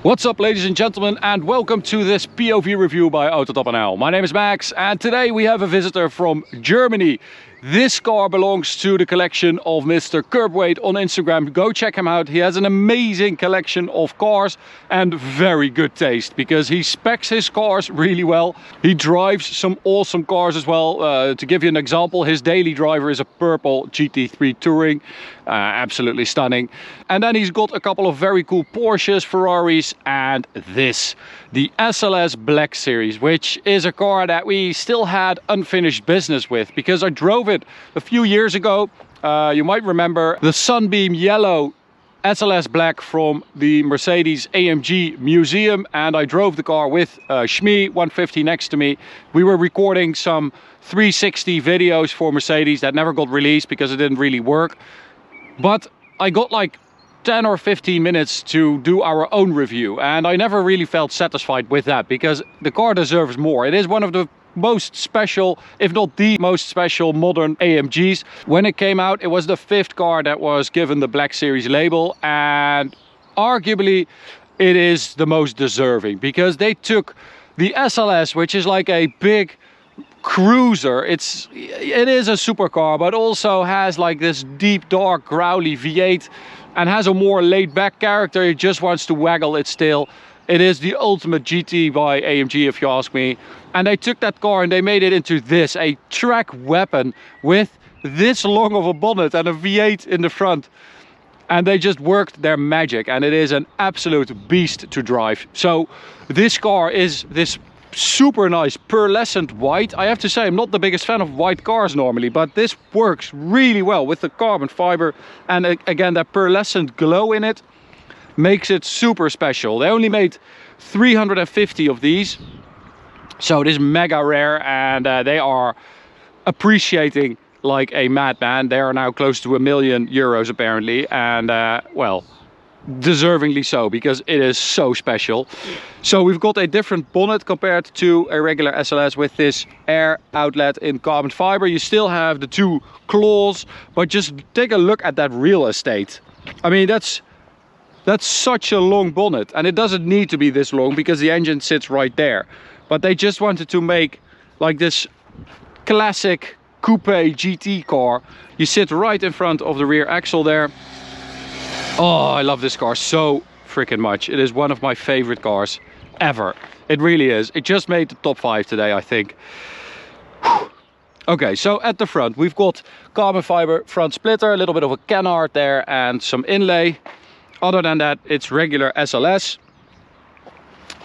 What's up, ladies and gentlemen, and welcome to this POV review by Autobahn. My name is Max, and today we have a visitor from Germany. This car belongs to the collection of Mr. Curbweight on Instagram. Go check him out. He has an amazing collection of cars and very good taste because he specs his cars really well. He drives some awesome cars as well. To give you an example, his daily driver is a purple GT3 Touring. Absolutely stunning. And then he's got a couple of very cool Porsches, Ferraris, and this, the SLS Black Series, which is a car that we still had unfinished business with because I drove it a few years ago. You might remember the Sunbeam Yellow SLS Black from the Mercedes AMG Museum, and I drove the car with Shmi 150 next to me. We were recording some 360 videos for Mercedes that never got released because it didn't really work. But I got like 10 or 15 minutes to do our own review, and I never really felt satisfied with that because the car deserves more. It is one of the most special, if not the most special, modern AMGs. When it came out, it was the 5th car that was given the Black Series label, and arguably it is the most deserving because they took the SLS, which is like a big cruiser. It is a supercar, but also has like this deep, dark, growly V8 and has a more laid-back character. It just wants to waggle its tail. It is the ultimate GT by AMG, if you ask me. And they took that car and they made it into this, a track weapon with this long of a bonnet and a V8 in the front. And they just worked their magic, and it is an absolute beast to drive. So this car is this super nice pearlescent white. I have to say, I'm not the biggest fan of white cars normally, but this works really well with the carbon fiber, and again that pearlescent glow in it makes it super special. They only made 350 of these, so it is mega rare, and they are appreciating like a madman. They are now close to €1 million apparently, and well, deservingly so because it is so special. So we've got a different bonnet compared to a regular SLS with this air outlet in carbon fiber. You still have the 2 claws, but just take a look at that real estate. I mean, that's such a long bonnet, and it doesn't need to be this long because the engine sits right there. But they just wanted to make like this classic coupe GT car. You sit right in front of the rear axle there. Oh, I love this car so freaking much. It is one of my favorite cars ever. It really is. It just made the top 5 today, I think. Okay, so at the front we've got carbon fiber front splitter, a little bit of a canard there and some inlay. Other than that, it's regular SLS.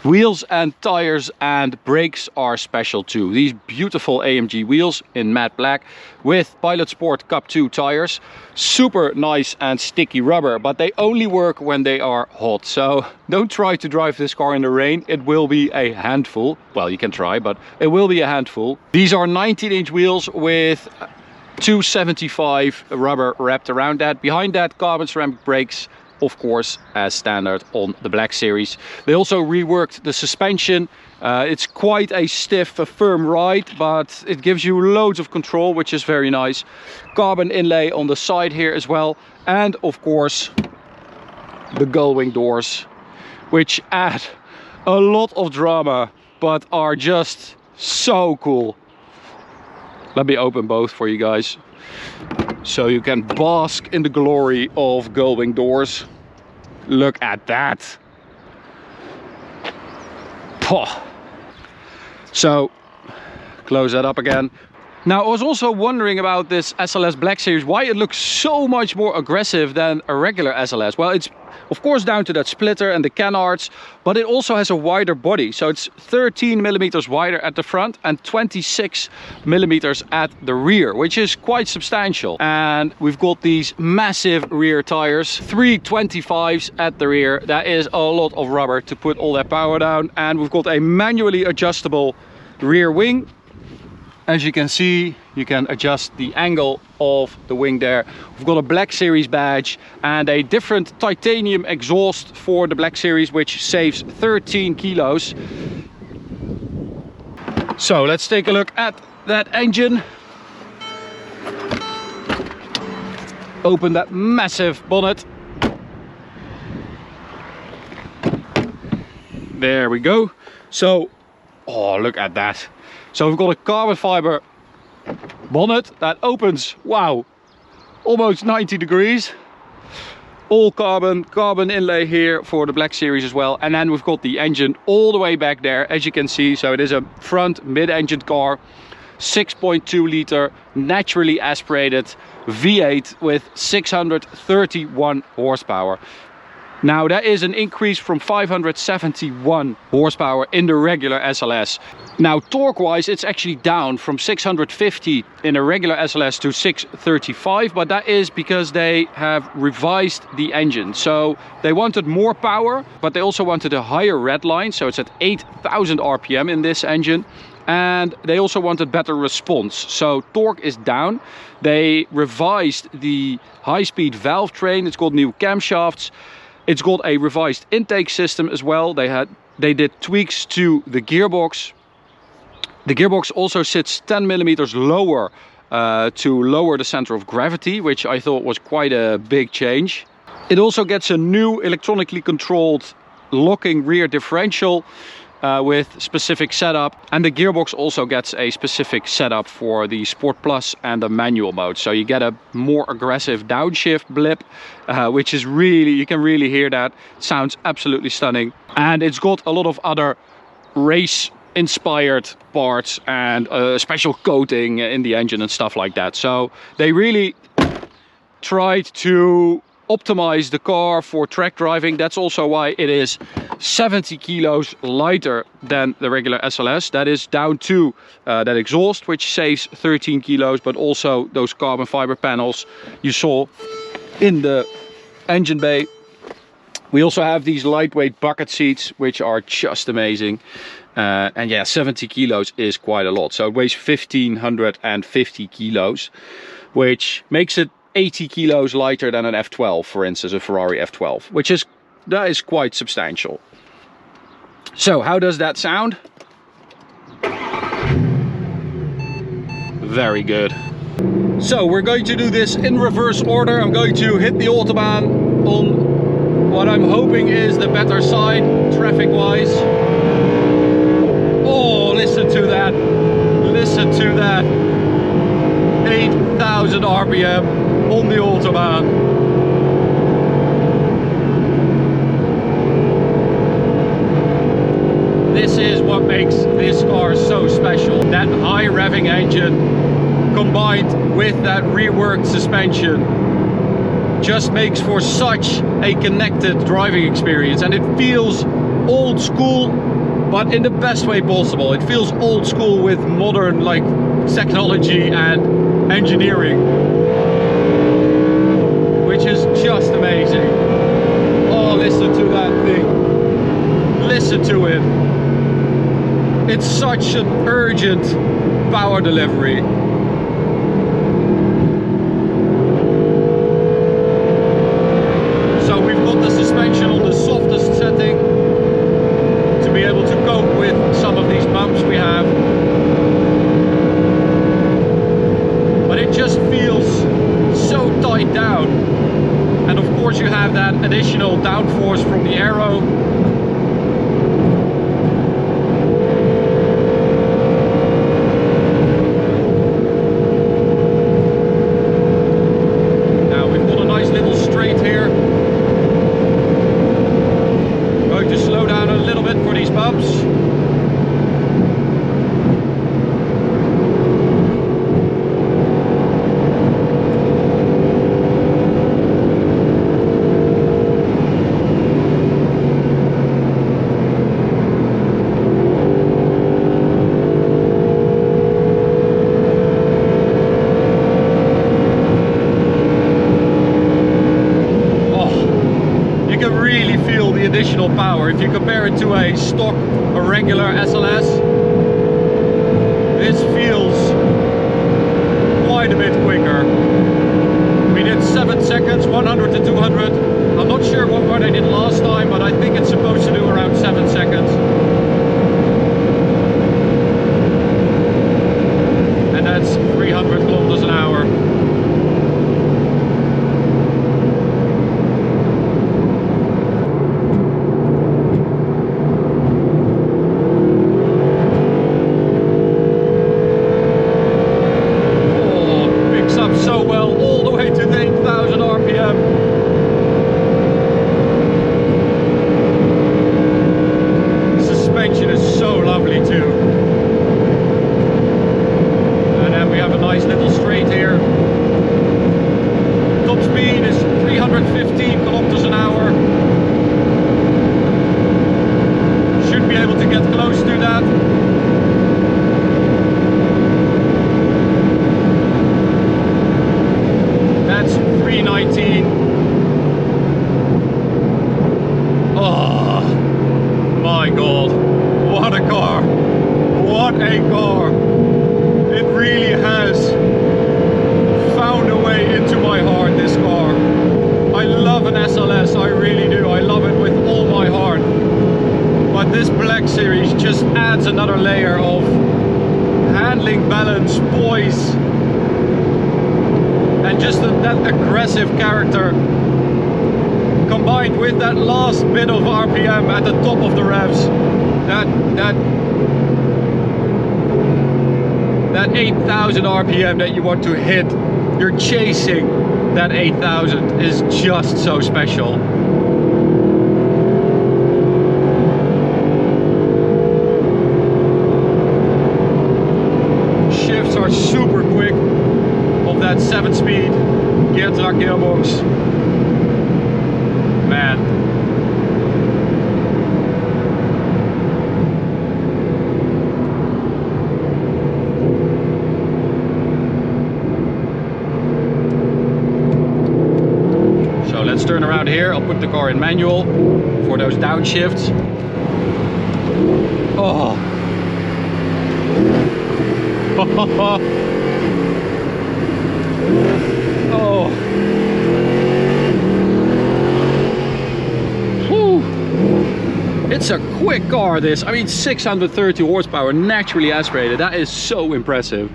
Wheels and tires and brakes are special too. These beautiful AMG wheels in matte black with Pilot Sport Cup 2 tires. Super nice and sticky rubber, but they only work when they are hot. So don't try to drive this car in the rain. It will be a handful. Well, you can try, but it will be a handful. These are 19-inch wheels with 275 rubber wrapped around that. Behind that, carbon ceramic brakes, of course, as standard on the Black Series. They also reworked the suspension. It's quite a stiff, firm ride, but it gives you loads of control, which is very nice. Carbon inlay on the side here as well, and of course the gull-wing doors, which add a lot of drama but are just so cool. Let me open both for you guys so you can bask in the glory of gull-wing doors. Look at that. Poh. So close that up again. Now, I was also wondering about this SLS Black Series, why it looks so much more aggressive than a regular SLS. Well, it's of course down to that splitter and the canards, but it also has a wider body. So it's 13 millimeters wider at the front and 26 millimeters at the rear, which is quite substantial. And we've got these massive rear tires, 325s at the rear. That is a lot of rubber to put all that power down. And we've got a manually adjustable rear wing. As you can see, you can adjust the angle of the wing there. We've got a Black Series badge and a different titanium exhaust for the Black Series, which saves 13 kilos. So let's take a look at that engine. Open that massive bonnet. There we go. So, oh, look at that. So we've got a carbon fiber bonnet that opens, wow, almost 90 degrees. All carbon inlay here for the Black Series as well. And then we've got the engine all the way back there, as you can see. So it is a front mid-engine car, 6.2 liter, naturally aspirated V8 with 631 horsepower. Now that is an increase from 571 horsepower in the regular SLS. Now torque wise it's actually down from 650 in a regular SLS to 635, but that is because they have revised the engine. So they wanted more power, but they also wanted a higher red line, so it's at 8,000 RPM in this engine. And they also wanted better response, so torque is down. They revised the high-speed valve train, it's got new camshafts. It's got a revised intake system as well. They did tweaks to the gearbox. The gearbox also sits 10 millimeters lower to lower the center of gravity, which I thought was quite a big change. It also gets a new electronically controlled locking rear differential with specific setup, and the gearbox also gets a specific setup for the Sport Plus and the manual mode. So you get a more aggressive downshift blip, which is really, you can really hear that. It sounds absolutely stunning. And it's got a lot of other race inspired parts and a special coating in the engine and stuff like that. So they really tried to optimize the car for track driving. That's also why it is 70 kilos lighter than the regular SLS. That is down to that exhaust, which saves 13 kilos, but also those carbon fiber panels you saw in the engine bay. We also have these lightweight bucket seats, which are just amazing. And yeah, 70 kilos is quite a lot. So it weighs 1,550 kilos, which makes it 80 kilos lighter than an F12, for instance, a Ferrari F12, that is quite substantial. So how does that sound? Very good. So we're going to do this in reverse order. I'm going to hit the Autobahn on what I'm hoping is the better side, traffic-wise. Oh, listen to that. Listen to that. 8,000 RPM. On the Autobahn. This is what makes this car so special. That high revving engine combined with that reworked suspension just makes for such a connected driving experience, and it feels old school, but in the best way possible. It feels old school with modern like technology and engineering, which is just amazing. Oh, listen to that thing. Listen to it. It's such an urgent power delivery. So we've got the suspension on the softest setting to be able to cope with some of these bumps we have. But it just feels so tight down. And of course you have that additional downforce from the aero. Now we've got a nice little straight here. I'm going to slow down a little bit for these bumps. Additional power. If you compare it to a stock or regular SLS, this feels quite a bit quicker. We did 7 seconds, 100 to 200. I'm not sure what I did last time, but I think it's supposed to do around 7 seconds. And that's 300 kilometers an hour. close to that. That's 319. Oh my god, what a car! What a car! It really has found a way into my heart, this car. I love an SLS, I really do. I love it with all my heart. But this Black Series just adds another layer of handling, balance, poise, and just that aggressive character, combined with that last bit of RPM at the top of the revs. That 8,000 RPM that you want to hit, you're chasing that 8,000 is just so special. Shifts are super quick of that 7-speed geartrack gearbox. Man. So let's turn around here. I'll put the car in manual for those downshifts. Oh. Oh. Whew. It's a quick car, this. I mean, 630 horsepower, naturally aspirated. That is so impressive.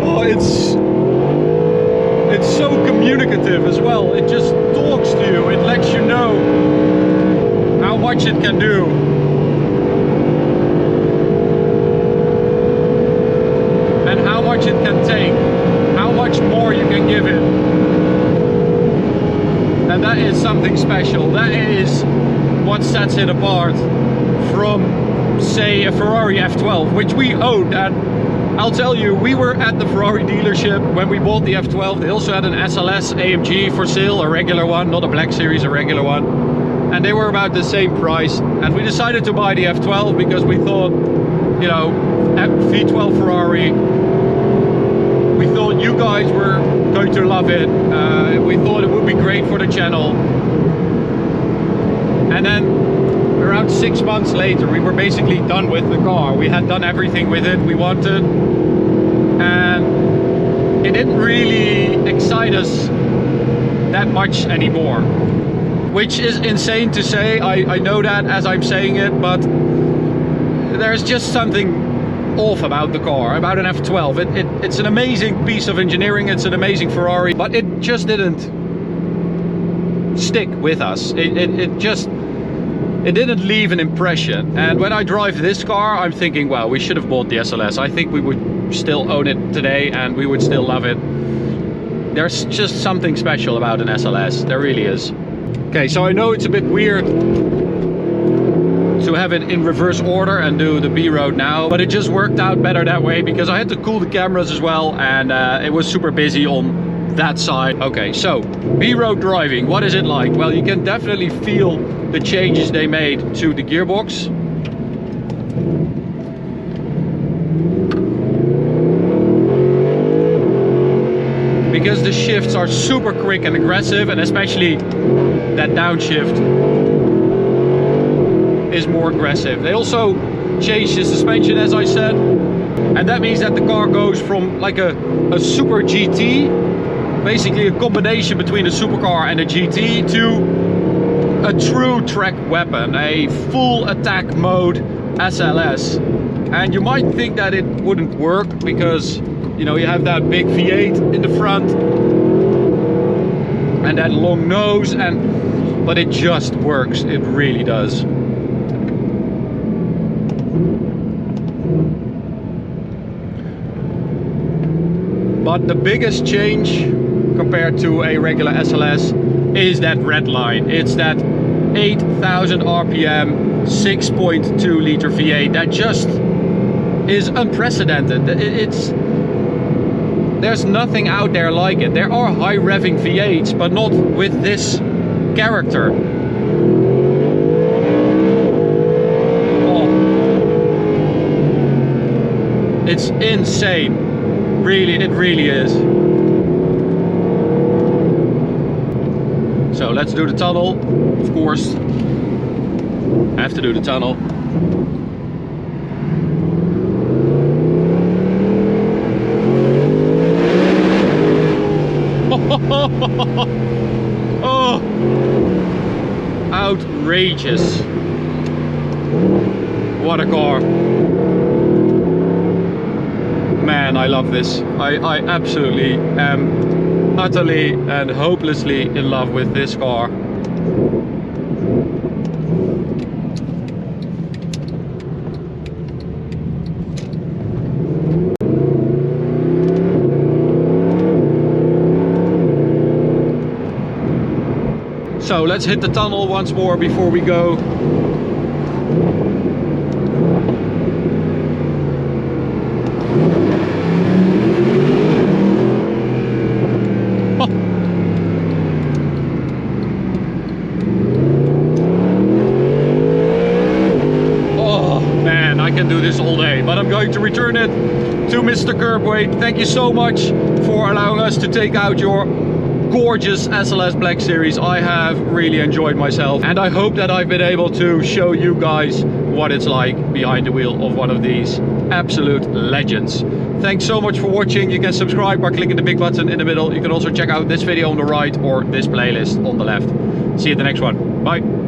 Oh, it's so communicative as well. It just talks to you. It lets you know how much it can do. And how much it can take. How much more you can give it. And that is something special. That is what sets it apart from, say, a Ferrari F12, which we owned. And I'll tell you, we were at the Ferrari dealership when we bought the F12. They also had an SLS AMG for sale, a regular one, not a Black Series, a regular one. And they were about the same price. And we decided to buy the F12 because we thought, you know, V12 Ferrari, we thought you guys were going to love it. We thought it would be great for the channel. And then around 6 months later, we were basically done with the car. We had done everything with it we wanted, and it didn't really excite us that much anymore, which is insane to say. I know that as I'm saying it, but there's just something off about the car, about an F12. It's an amazing piece of engineering, it's an amazing Ferrari, but it just didn't stick with us. It didn't leave an impression. And when I drive this car, I'm thinking, well, we should have bought the SLS. I think we would still own it today and we would still love it. There's just something special about an SLS. There really is. Okay, so I know it's a bit weird to have it in reverse order and do the B road now, but it just worked out better that way because I had to cool the cameras as well, and it was super busy on that side. Okay, so B road driving, what is it like? Well, you can definitely feel the changes they made to the gearbox. Because the shifts are super quick and aggressive, and especially that downshift is more aggressive. They also changed the suspension, as I said, and that means that the car goes from like a super GT, basically a combination between a supercar and a GT, to a true track weapon, a full attack mode SLS. And you might think that it wouldn't work because, you know, you have that big V8 in the front, and that long nose, but it just works. It really does. But the biggest change compared to a regular SLS is that red line. It's that 8,000 RPM 6.2 liter V8 that just is unprecedented. There's nothing out there like it. There are high revving V8s, but not with this character. Oh. It's insane. Really, it really is. So let's do the tunnel, of course. Have to do the tunnel. Oh, outrageous. What a car. Man, I love this. I absolutely am utterly and hopelessly in love with this car. So let's hit the tunnel once more before we go. I can do this all day, but I'm going to return it to Mr. Curbweight. Thank you so much for allowing us to take out your gorgeous SLS Black Series. I have really enjoyed myself, and I hope that I've been able to show you guys what it's like behind the wheel of one of these absolute legends. Thanks so much for watching. You can subscribe by clicking the big button in the middle. You can also check out this video on the right or this playlist on the left. See you at the next one. Bye.